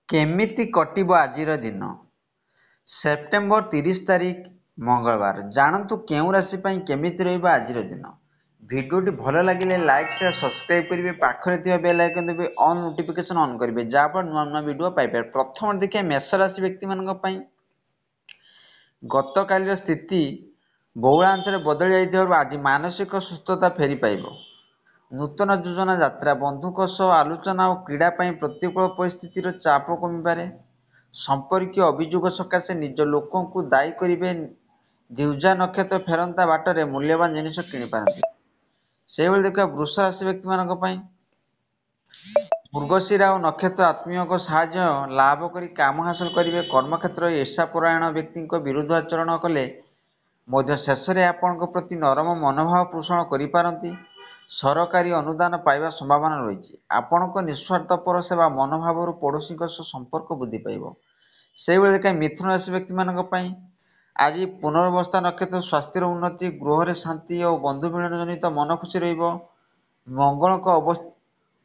କେମିତି କଟିବ ଆଜିର ଦିନ? ସେପ୍ଟେମ୍ବର 30 ତାରିଖ ମଙ୍ଗଳବାର। ଜାଣନ୍ତୁ କେଉଁ ରାଶି ପାଇଁ କେମିତି ରହିବ ଆଜିର ଦିନ। ଭିଡ଼ିଓଟି ଭଲ ଲାଗିଲେ ଲାଇକ୍ ସେୟାର ସବସ୍କ୍ରାଇବ୍ କରିବେ। ପାଖରେ ଥିବା ବେଲ୍ ଆଇକନ୍ ଦେବେ, ଅନ୍ ନୋଟିଫିକେସନ୍ ଅନ୍ କରିବେ, ଯାହାଫଳରେ ନୂଆ ନୂଆ ଭିଡ଼ିଓ ପାଇପାରିବେ। ପ୍ରଥମେ ଦେଖିବା ମେଷ ରାଶି ବ୍ୟକ୍ତିମାନଙ୍କ ପାଇଁ। ଗତକାଲିର ସ୍ଥିତି ବହୁଳାଂଶରେ ବଦଳି ଯାଇଥିବାରୁ ଆଜି ମାନସିକ ସୁସ୍ଥତା ଫେରି ପାଇବ। ନୂତନ ଯୋଜନା ଯାତ୍ରା, ବନ୍ଧୁଙ୍କ ସହ ଆଲୋଚନା ଓ କ୍ରୀଡ଼ା ପାଇଁ ପ୍ରତିକୂଳ ପରିସ୍ଥିତିର ଚାପ କମିପାରେ। ସମ୍ପର୍କୀୟ ଅଭିଯୋଗ ସକାଶେ ନିଜ ଲୋକଙ୍କୁ ଦାୟୀ କରିବେ। ଦ୍ୱିଜା ନକ୍ଷତ୍ର ଫେରନ୍ତା ବାଟରେ ମୂଲ୍ୟବାନ ଜିନିଷ କିଣିପାରନ୍ତି। ସେହିଭଳି ଦେଖିବା ବୃଷ ରାଶି ବ୍ୟକ୍ତିମାନଙ୍କ ପାଇଁ। ମୃଗଶିରା ଓ ନକ୍ଷତ୍ର ଆତ୍ମୀୟଙ୍କ ସାହାଯ୍ୟ ଲାଭ କରି କାମ ହାସଲ କରିବେ। କର୍ମକ୍ଷେତ୍ରରେ ଈର୍ଷାପରାୟଣ ବ୍ୟକ୍ତିଙ୍କ ବିରୁଦ୍ଧ ଆଚରଣ କଲେ ମଧ୍ୟ ଶେଷରେ ଆପଣଙ୍କ ପ୍ରତି ନରମ ମନୋଭାବ ପୋଷଣ କରିପାରନ୍ତି। ସରକାରୀ ଅନୁଦାନ ପାଇବା ସମ୍ଭାବନା ରହିଛି। ଆପଣଙ୍କ ନିଃସ୍ୱାର୍ଥପର ସେବା ମନୋଭାବରୁ ପଡ଼ୋଶୀଙ୍କ ସହ ସମ୍ପର୍କ ବୃଦ୍ଧି ପାଇବ। ସେହିଭଳି ଦେଖିବା ମିଥୁନ ରାଶି ବ୍ୟକ୍ତିମାନଙ୍କ ପାଇଁ। ଆଜି ପୁନର୍ବସ୍ଥା ନକ୍ଷତ୍ର ସ୍ୱାସ୍ଥ୍ୟର ଉନ୍ନତି, ଗୃହରେ ଶାନ୍ତି ଓ ବନ୍ଧୁ ମିଳନ ଜନିତ ମନ ଖୁସି ରହିବ। ମଙ୍ଗଳଙ୍କ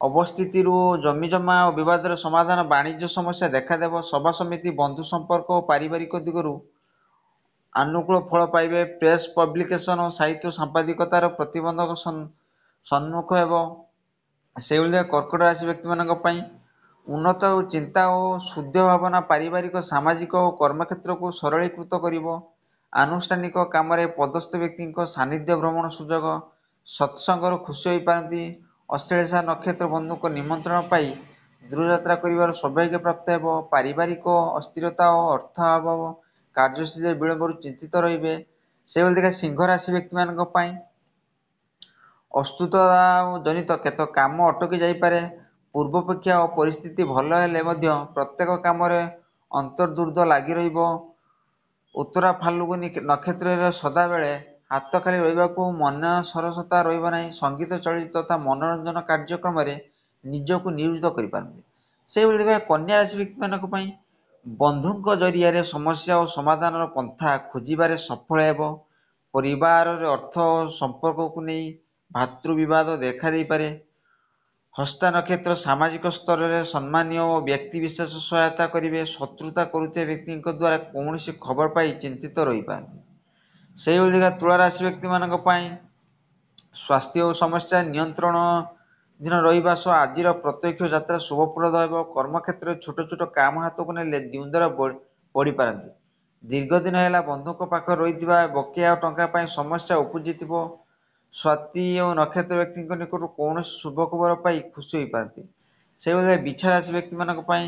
ଅବସ୍ଥିତିରୁ ଜମିଜମା ଓ ବିବାଦର ସମାଧାନ, ବାଣିଜ୍ୟ ସମସ୍ୟା ଦେଖାଦେବ। ସଭା ସମିତି, ବନ୍ଧୁ ସମ୍ପର୍କ ଓ ପାରିବାରିକ ଦିଗରୁ ଅନୁକୂଳ ଫଳ ପାଇବେ। ପ୍ରେସ୍, ପବ୍ଲିକେସନ ଓ ସାହିତ୍ୟ ସାମ୍ବାଦିକତାର ପ୍ରତିବନ୍ଧକ ସମ୍ମୁଖ ହେବ। ସେହିଭଳି କର୍କଟ ରାଶି ବ୍ୟକ୍ତିମାନଙ୍କ ପାଇଁ। ଉନ୍ନତ ଚିନ୍ତା ଓ ଶୁଦ୍ଧ ଭାବନା ପାରିବାରିକ, ସାମାଜିକ ଓ କର୍ମକ୍ଷେତ୍ରକୁ ସରଳୀକୃତ କରିବ। ଆନୁଷ୍ଠାନିକ କାମରେ ପଦସ୍ଥ ବ୍ୟକ୍ତିଙ୍କ ସାନ୍ନିଧ୍ୟ ଭ୍ରମଣ ସୁଯୋଗ। ସତ୍ସଙ୍ଗରୁ ଖୁସି ହୋଇପାରନ୍ତି। ଅଶ୍ଳେଷା ନକ୍ଷତ୍ର ବନ୍ଧୁଙ୍କ ନିମନ୍ତ୍ରଣ ପାଇ ଦୂରଯାତ୍ରା କରିବାର ସୌଭାଗ୍ୟ ପ୍ରାପ୍ତ ହେବ। ପାରିବାରିକ ଅସ୍ଥିରତା ଓ ଅର୍ଥାଭାବ କାର୍ଯ୍ୟସୂଚୀରେ ବିଳମ୍ବରୁ ଚିନ୍ତିତ ରହିବେ। ସେହିଭଳି ଦେଖିବା ସିଂହ ରାଶି ବ୍ୟକ୍ତିମାନଙ୍କ ପାଇଁ। ଅସ୍ତୁତା ଜନିତ କେତେକ କାମ ଅଟକି ଯାଇପାରେ। ପୂର୍ବପେକ୍ଷା ଓ ପରିସ୍ଥିତି ଭଲ ହେଲେ ମଧ୍ୟ ପ୍ରତ୍ୟେକ କାମରେ ଅନ୍ତର୍ଦ୍ୱନ୍ଦ୍ୱ ଲାଗି ରହିବ। ଉତ୍ତରା ଫାଲ୍ଗୁନୀ ନକ୍ଷତ୍ରରେ ସଦାବେଳେ ହାତ ଖାଲି ରହିବାକୁ ମନ ସରସତା ରହିବ ନାହିଁ। ସଙ୍ଗୀତ, ଚଳଚ୍ଚିତ୍ର ତଥା ମନୋରଞ୍ଜନ କାର୍ଯ୍ୟକ୍ରମରେ ନିଜକୁ ନିୟୋଜିତ କରିପାରନ୍ତି। ସେହିଭଳି ଦେଖିବା କନ୍ୟା ରାଶି ବ୍ୟକ୍ତିମାନଙ୍କ ପାଇଁ। ବନ୍ଧୁଙ୍କ ଜରିଆରେ ସମସ୍ୟା ଓ ସମାଧାନର ପନ୍ଥା ଖୋଜିବାରେ ସଫଳ ହେବ। ପରିବାରରେ ଅର୍ଥ ଓ ସମ୍ପର୍କକୁ ନେଇ ଭାତୃ ବିବାଦ ଦେଖା ଦେଇପାରେ। ହସ୍ତା ନକ୍ଷତ୍ର ସାମାଜିକ ସ୍ତରରେ ସମ୍ମାନୀୟ ଓ ବ୍ୟକ୍ତିବିଶେଷ ସହାୟତା କରିବେ। ଶତ୍ରୁତା କରୁଥିବା ବ୍ୟକ୍ତିଙ୍କ ଦ୍ୱାରା କୌଣସି ଖବର ପାଇ ଚିନ୍ତିତ ରହିପାରନ୍ତି। ସେହିଭଳି ଦେଖିବା ତୁଳା ରାଶି ବ୍ୟକ୍ତିମାନଙ୍କ ପାଇଁ। ସ୍ୱାସ୍ଥ୍ୟ ଓ ସମସ୍ୟା ନିୟନ୍ତ୍ରଣାଧୀନ ରହିବା ସହ ଆଜିର ପ୍ରତ୍ୟକ୍ଷ ଯାତ୍ରା ଶୁଭପ୍ରଦ ହେବ। କର୍ମକ୍ଷେତ୍ରରେ ଛୋଟ ଛୋଟ କାମ ହାତକୁ ନେଲେ ଦ୍ୱନ୍ଦ୍ୱରେ ପଡ଼ିପାରନ୍ତି। ଦୀର୍ଘଦିନ ହେଲା ବନ୍ଧୁଙ୍କ ପାଖରେ ରହିଥିବା ବକେୟା ଟଙ୍କା ପାଇଁ ସମସ୍ୟା ଉପୁଜିଥିବ। ସ୍ୱାତି ଓ ନକ୍ଷତ୍ର ବ୍ୟକ୍ତିଙ୍କ ନିକଟରୁ କୌଣସି ଶୁଭ ଖବର ପାଇ ଖୁସି ହୋଇପାରନ୍ତି। ସେହିଭଳି ବିଛା ରାଶି ବ୍ୟକ୍ତିମାନଙ୍କ ପାଇଁ।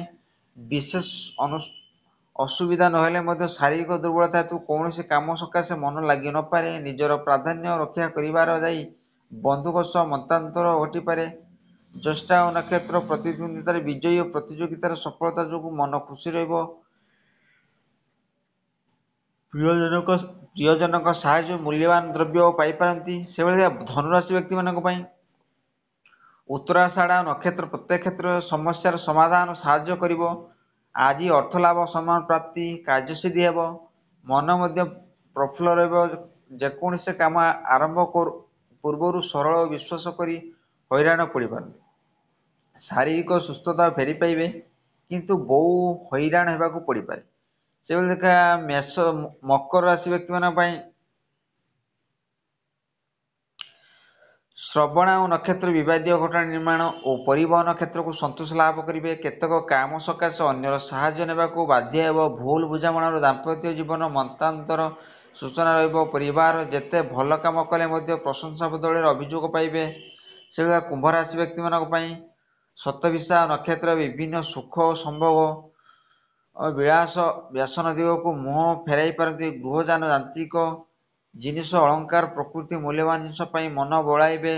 ବିଶେଷ ଅସୁବିଧା ନହେଲେ ମଧ୍ୟ ଶାରୀରିକ ଦୁର୍ବଳତା ହେତୁ କୌଣସି କାମ ସକାଶେ ମନ ଲାଗି ନପାରେ। ନିଜର ପ୍ରାଧାନ୍ୟ ରକ୍ଷା କରିବାର ଯାଇ ବନ୍ଧୁଙ୍କ ସହ ମତାନ୍ତର ଘଟିପାରେ। ଜ୍ୟେଷ୍ଠା ଓ ନକ୍ଷତ୍ର ପ୍ରତିଦ୍ୱନ୍ଦ୍ୱିତାରେ ବିଜୟୀ ଓ ପ୍ରତିଯୋଗିତାର ସଫଳତା ଯୋଗୁଁ ମନ ଖୁସି ରହିବ। ପ୍ରିୟଜନଙ୍କ ସାହାଯ୍ୟ ମୂଲ୍ୟବାନ ଦ୍ରବ୍ୟ ପାଇପାରନ୍ତି। ସେଭଳି ଧନୁରାଶି ବ୍ୟକ୍ତିମାନଙ୍କ ପାଇଁ। ଉତ୍ତରାଷାଢ଼ ନକ୍ଷତ୍ର ପ୍ରତ୍ୟେକ କ୍ଷେତ୍ରରେ ସମସ୍ୟାର ସମାଧାନ ସାହାଯ୍ୟ କରିବ। ଆଜି ଅର୍ଥଲାଭ, ସମ୍ମାନ ପ୍ରାପ୍ତି, କାର୍ଯ୍ୟସିଦ୍ଧି ହେବ। ମନ ମଧ୍ୟ ପ୍ରଫୁଲ୍ଲ ରହିବ। ଯେକୌଣସି କାମ ଆରମ୍ଭ ପୂର୍ବରୁ ସରଳ ଓ ବିଶ୍ୱାସ କରି ହଇରାଣ ପଡ଼ିପାରନ୍ତି। ଶାରୀରିକ ସୁସ୍ଥତା ଫେରି ପାଇବେ, କିନ୍ତୁ ବହୁ ହଇରାଣ ହେବାକୁ ପଡ଼ିପାରେ। ସେଭଳି ଦେଖିବା ମକର ରାଶି ବ୍ୟକ୍ତିମାନଙ୍କ ପାଇଁ। ଶ୍ରବଣ ଓ ନକ୍ଷତ୍ର ବିବାଦୀୟ ଘଟଣା ନିର୍ମାଣ ଓ ପରିବହନ କ୍ଷେତ୍ରକୁ ସନ୍ତୋଷ ଲାଭ କରିବେ। କେତେକ କାମ ସକାଶେ ଅନ୍ୟର ସାହାଯ୍ୟ ନେବାକୁ ବାଧ୍ୟ ହେବ। ଭୁଲ ବୁଝାମଣାରୁ ଦାମ୍ପତ୍ୟ ଜୀବନ ମତାନ୍ତର ସୂଚନା ରହିବ। ପରିବାର ଯେତେ ଭଲ କାମ କଲେ ମଧ୍ୟ ପ୍ରଶଂସା ବଦଳରେ ଅଭିଯୋଗ ପାଇବେ। ସେଭଳିଆ କୁମ୍ଭ ରାଶି ବ୍ୟକ୍ତିମାନଙ୍କ ପାଇଁ। ଶତଭିଷା ନକ୍ଷତ୍ର ବିଭିନ୍ନ ସୁଖ ଓ ସମ୍ଭୋଗ ବିଳାସ ବ୍ୟସନ ଦିଗକୁ ମୁହଁ ଫେରାଇ ପାରନ୍ତି। ଗୃହଯାନ, ଯାନ୍ତ୍ରିକ ଜିନିଷ, ଅଳଙ୍କାର ପ୍ରଭୃତି ମୂଲ୍ୟବାନ ଜିନିଷ ପାଇଁ ମନ ବଳାଇବେ।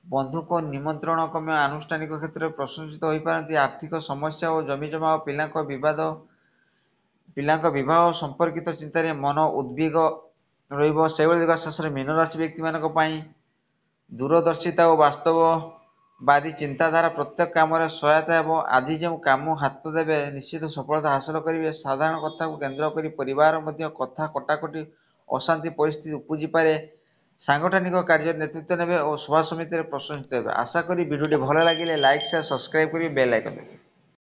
ବନ୍ଧୁଙ୍କ ନିମନ୍ତ୍ରଣ କ୍ରମେ ଆନୁଷ୍ଠାନିକ କ୍ଷେତ୍ରରେ ପ୍ରଶଂସିତ ହୋଇପାରନ୍ତି। ଆର୍ଥିକ ସମସ୍ୟା ଓ ଜମିଜମା ଓ ପିଲାଙ୍କ ବିବାହ ସମ୍ପର୍କିତ ଚିନ୍ତାରେ ମନ ଉଦ୍ବିଗ୍ନ ରହିବ। ସେହିଭଳି ଶେଷରେ ମୀନ ରାଶି ବ୍ୟକ୍ତିମାନଙ୍କ ପାଇଁ। ଦୂରଦର୍ଶିତା ଓ ବାସ୍ତବବାଦୀ ଚିନ୍ତାଧାରା ପ୍ରତ୍ୟେକ କାମରେ ସହାୟତା ହେବ। ଆଜି ଯେଉଁ କାମ ହାତ ଦେବେ ନିଶ୍ଚିତ ସଫଳତା ହାସଲ କରିବେ। ସାଧାରଣ କଥାକୁ କେନ୍ଦ୍ର କରି ପରିବାର ମଧ୍ୟ କଥା କଟାକଟି ଅଶାନ୍ତି ପରିସ୍ଥିତି ଉପୁଜିପାରେ। ସାଂଗଠନିକ କାର୍ଯ୍ୟରେ ନେତୃତ୍ୱ ନେବେ ଓ ସଭା ସମିତିରେ ପ୍ରଶଂସିତ ହେବେ। ଆଶା କରି ଭିଡ଼ିଓଟି ଭଲ ଲାଗିଲେ ଲାଇକ୍ ସେୟାର ସବସ୍କ୍ରାଇବ୍ କରି ବେଲ୍ ଆଇକନ୍ ଦେବେ।